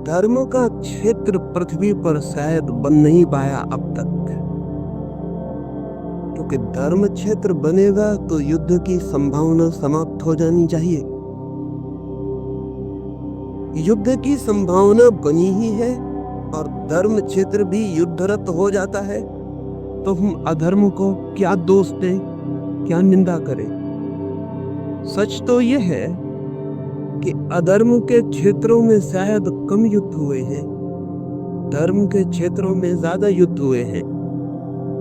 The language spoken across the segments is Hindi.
धर्म का क्षेत्र पृथ्वी पर शायद बन नहीं पाया अब तक, क्योंकि धर्म क्षेत्र बनेगा तो युद्ध की संभावना समाप्त हो जानी चाहिए। युद्ध की संभावना बनी ही है और धर्म क्षेत्र भी युद्धरत हो जाता है, तो हम अधर्म को क्या दोष दें, क्या निंदा करें। सच तो यह है कि अधर्म के क्षेत्रों में शायद कम युद्ध हुए हैं, धर्म के क्षेत्रों में ज्यादा युद्ध हुए हैं।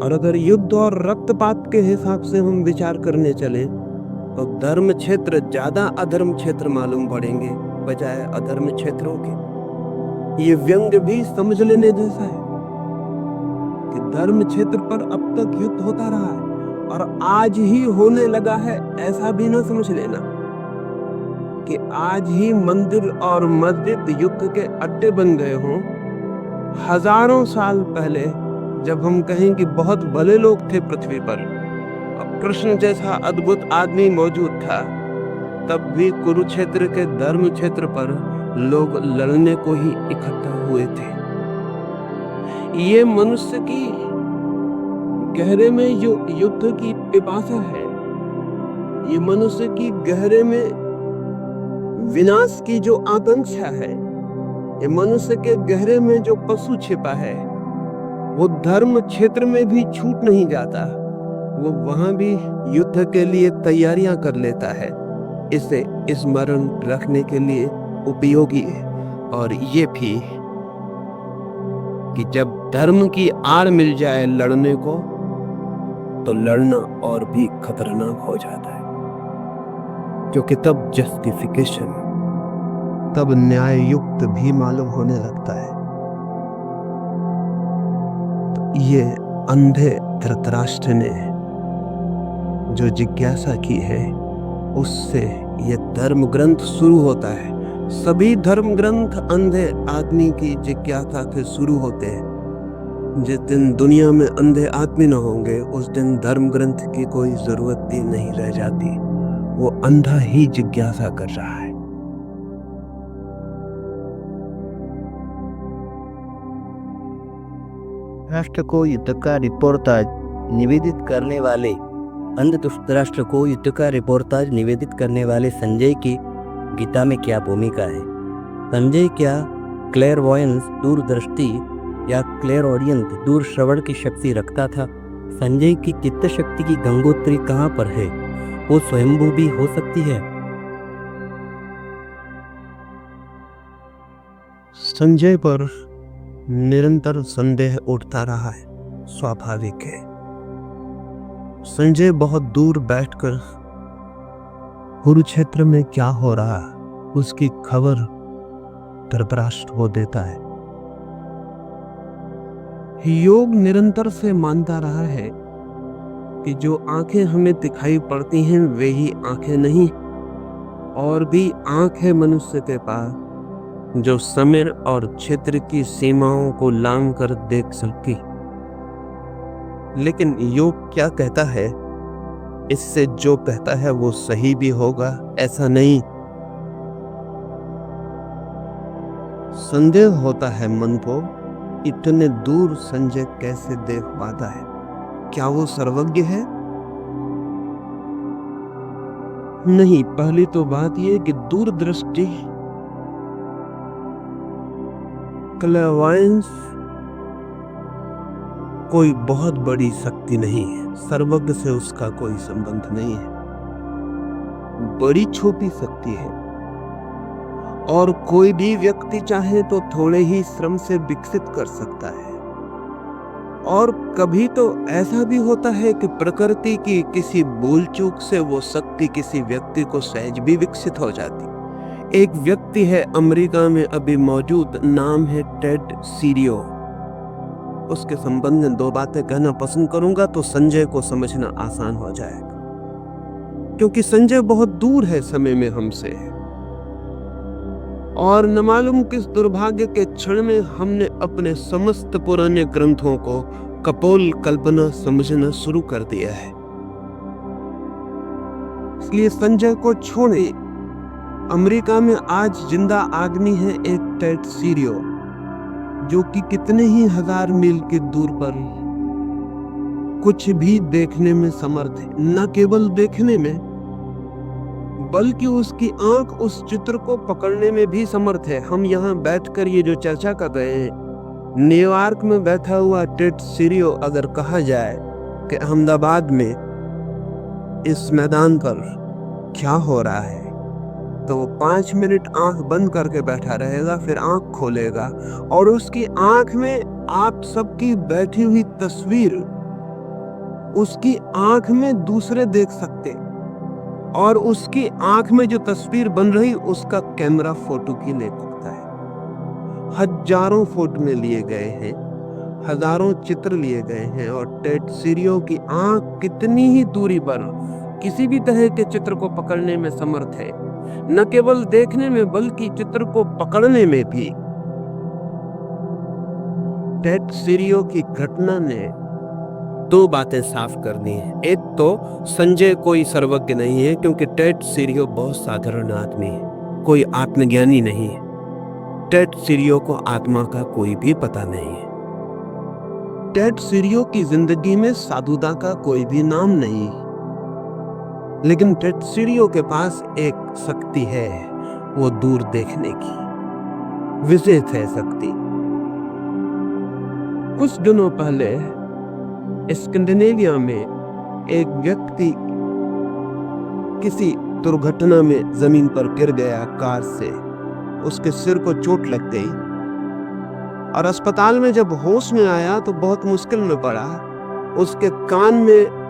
और अगर युद्ध और रक्तपात के हिसाब से हम विचार करने चले तो धर्म क्षेत्र ज्यादा अधर्म क्षेत्र मालूम पड़ेंगे बजाय अधर्म क्षेत्रों के। ये व्यंग्य भी समझ लेने जैसा है कि धर्म क्षेत्र पर अब तक युद्ध होता रहा है और आज ही होने लगा है, ऐसा भी ना समझ लेना कि आज ही मंदिर और मस्जिद युद्ध के अड्डे बन गए हों। हजारों साल पहले जब हम कहें कि बहुत भले लोग थे पृथ्वी पर, कृष्ण जैसा अद्भुत आदमी मौजूद था, तब भी कुरुक्षेत्र के धर्म क्षेत्र पर लोग लड़ने को ही इकट्ठा हुए थे। ये मनुष्य की गहरे में जो युद्ध की पिपासा है, ये मनुष्य की गहरे में विनाश की जो आकांक्षा है, ये मनुष्य के गहरे में जो पशु छिपा है, वो धर्म क्षेत्र में भी छूट नहीं जाता। वो वहां भी युद्ध के लिए तैयारियां कर लेता है। इसे स्मरण रखने के लिए उपयोगी है। और ये भी कि जब धर्म की आड़ मिल जाए लड़ने को, तो लड़ना और भी खतरनाक हो जाता है, क्योंकि तब जस्टिफिकेशन, तब न्याय युक्त भी मालूम होने लगता है। तो ये अंधे धृतराष्ट्र ने जो जिज्ञासा की है, उससे ये धर्म ग्रंथ शुरू होता है। सभी धर्म ग्रंथ अंधे आदमी की जिज्ञासा से शुरू होते हैं। जिस दिन दुनिया में अंधे आदमी न होंगे, उस दिन धर्म ग्रंथ की कोई जरूरत भी नहीं रह जाती। वो अंधा ही जिज्ञासा कर रहा है। राष्ट्र को युद्ध का रिपोर्टाज निवेदित करने वाले अंध धृतराष्ट्र को युद्ध का रिपोर्टाज निवेदित करने वाले संजय की गीता में क्या भूमिका है? संजय क्या क्लेयरवॉयंस, दूरदृष्टि या क्लेयरऑडियंस, दूर श्रवण की शक्ति रखता था? संजय की चित्त शक्ति की गंगोत्री कहाँ पर है? वो स्वयंभू भी हो सकती है। संजय पर निरंतर संदेह उठता रहा है, स्वाभाविक है। संजय बहुत दूर बैठकर कुरुक्षेत्र में क्या हो रहा है उसकी खबर धृतराष्ट्र को देता है। योग निरंतर से मानता रहा है कि जो आंखें हमें दिखाई पड़ती हैं वे ही आंखें नहीं, और भी आंख है मनुष्य के पास जो समय और क्षेत्र की सीमाओं को लांघ कर देख सके। लेकिन योग क्या कहता है, इससे जो कहता है वो सही भी होगा ऐसा नहीं। संदेह होता है मन को, इतने दूर संजय कैसे देख पाता है? क्या वो सर्वज्ञ है? नहीं। पहली तो बात यह कि दूरदृष्टि, क्लेयरवॉयंस कोई बहुत बड़ी शक्ति नहीं है। सर्वज्ञ से उसका कोई संबंध नहीं है, बड़ी छोटी शक्ति है। और कोई भी व्यक्ति चाहे तो थोड़े ही श्रम से विकसित कर सकता है। और कभी तो ऐसा भी होता है कि प्रकृति की किसी भूल चूक से वो शक्ति किसी व्यक्ति को सहज भी विकसित हो जाती। एक व्यक्ति है अमेरिका में अभी मौजूद, नाम है टेड सीरियो। उसके संबंध में दो बातें कहना पसंद करूंगा तो संजय को समझना आसान हो जाएगा, क्योंकि संजय बहुत दूर है समय में हमसे। और न मालूम किस दुर्भाग्य के क्षण में हमने अपने समस्त पुराने ग्रंथों को कपोल कल्पना समझना शुरू कर दिया है। इसलिए संजय को छोड़े, अमेरिका में आज जिंदा आदमी है एक टेड सीरियो, जो कि कितने ही हजार मील की दूर पर कुछ भी देखने में समर्थ है। न केवल देखने में, बल्कि उसकी आंख उस चित्र को पकड़ने में भी समर्थ है। हम यहाँ बैठकर ये जो चर्चा कर रहे हैं, न्यूयॉर्क में बैठा हुआ टेड सीरियो अगर कहा जाए कि अहमदाबाद में इस मैदान पर क्या हो रहा है, तो वो 5 मिनट आंख बंद करके बैठा रहेगा, फिर आंख खोलेगा और उसकी आंख में आप सबकी बैठी हुई तस्वीर उसकी आंख में दूसरे देख सकते, और उसकी आंख में जो तस्वीर बन रही उसका कैमरा फोटो की ले सकता है। हजारों फोटो में लिए गए हैं, हजारों चित्र लिए गए हैं, और टेड सीरियो की आंख कितनी ही दूरी पर किसी भी तरह के चित्र को पकड़ने में समर्थ है। न केवल देखने में, बल्कि चित्र को पकड़ने में भी। टेड सीरियो की घटना ने 2 बातें साफ कर दी हैं। एक तो संजय कोई सर्वज्ञ नहीं है, क्योंकि टेड सीरियो बहुत साधारण आदमी है, कोई आत्मज्ञानी नहीं है। टेड सीरियो को आत्मा का कोई भी पता नहीं है। टेड सीरियो की जिंदगी में साधुता का कोई भी नाम नहीं है, लेकिन टेड सीरियो के पास एक शक्ति है, वो दूर देखने की विशेष है शक्ति। कुछ दिनों पहले स्कैंडिनेविया में एक व्यक्ति किसी दुर्घटना में जमीन पर गिर गया कार से। उसके सिर को चोट लग गई और अस्पताल में जब होश में आया तो बहुत मुश्किल में पड़ा। उसके कान में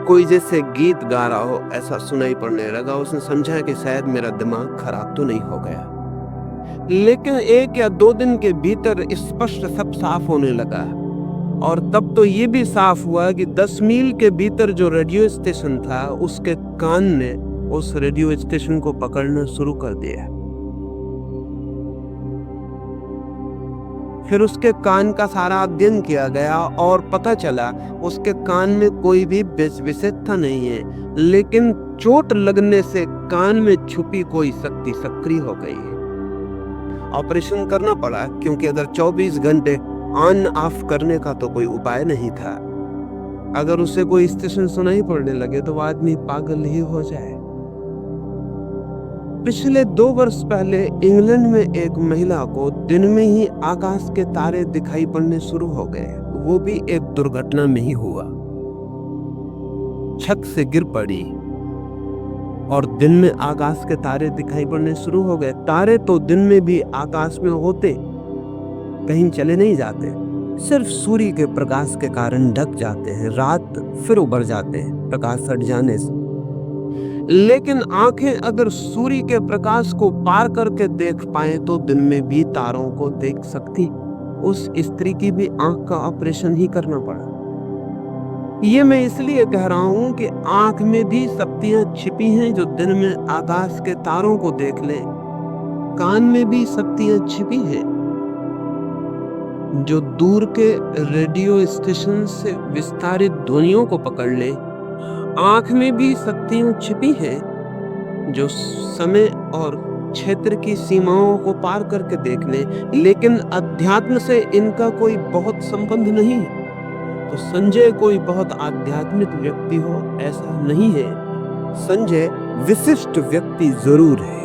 कोई जैसे गीत गा रहा हो ऐसा सुनाई पड़ने लगा। उसने समझा कि शायद मेरा दिमाग खराब तो नहीं हो गया, लेकिन 1 या 2 दिन के भीतर स्पष्ट सब साफ होने लगा। और तब तो ये भी साफ हुआ कि 10 मील के भीतर जो रेडियो स्टेशन था, उसके कान ने उस रेडियो स्टेशन को पकड़ना शुरू कर दिया। फिर उसके कान का सारा अध्ययन किया गया और पता चला उसके कान में कोई भी विशेषता नहीं है, लेकिन चोट लगने से कान में छुपी कोई शक्ति सक्रिय हो गई है। ऑपरेशन करना पड़ा, क्योंकि अगर 24 घंटे ऑन ऑफ करने का तो कोई उपाय नहीं था। अगर उसे कोई स्टेशन सुनाई पड़ने लगे तो आदमी पागल ही हो जाए। पिछले 2 वर्ष पहले इंग्लैंड में एक महिला को दिन में ही आकाश के तारे दिखाई पड़ने शुरू हो गए। वो भी एक दुर्घटना में ही हुआ। छत से गिर पड़ी और दिन में आकाश के तारे दिखाई पड़ने शुरू हो गए। तारे तो दिन में भी आकाश में होते, कहीं चले नहीं जाते, सिर्फ सूर्य के प्रकाश के कारण ढक जाते हैं, रात फिर उभर जाते हैं प्रकाश हट जाने से। लेकिन आंखें अगर सूर्य के प्रकाश को पार करके देख पाए तो दिन में भी तारों को देख सकती। उस स्त्री की भी आंख का ऑपरेशन ही करना पड़ा। ये मैं इसलिए कह रहा हूं कि आंख में भी शक्तियां छिपी हैं जो दिन में आकाश के तारों को देख ले। कान में भी शक्तियां छिपी हैं जो दूर के रेडियो स्टेशन से विस्तारित ध्वनियों को पकड़ ले। आंख में भी शक्तियां छिपी हैं जो समय और क्षेत्र की सीमाओं को पार करके देख ले, लेकिन अध्यात्म से इनका कोई बहुत संबंध नहीं है। तो संजय कोई बहुत आध्यात्मिक व्यक्ति हो ऐसा नहीं है। संजय विशिष्ट व्यक्ति जरूर है।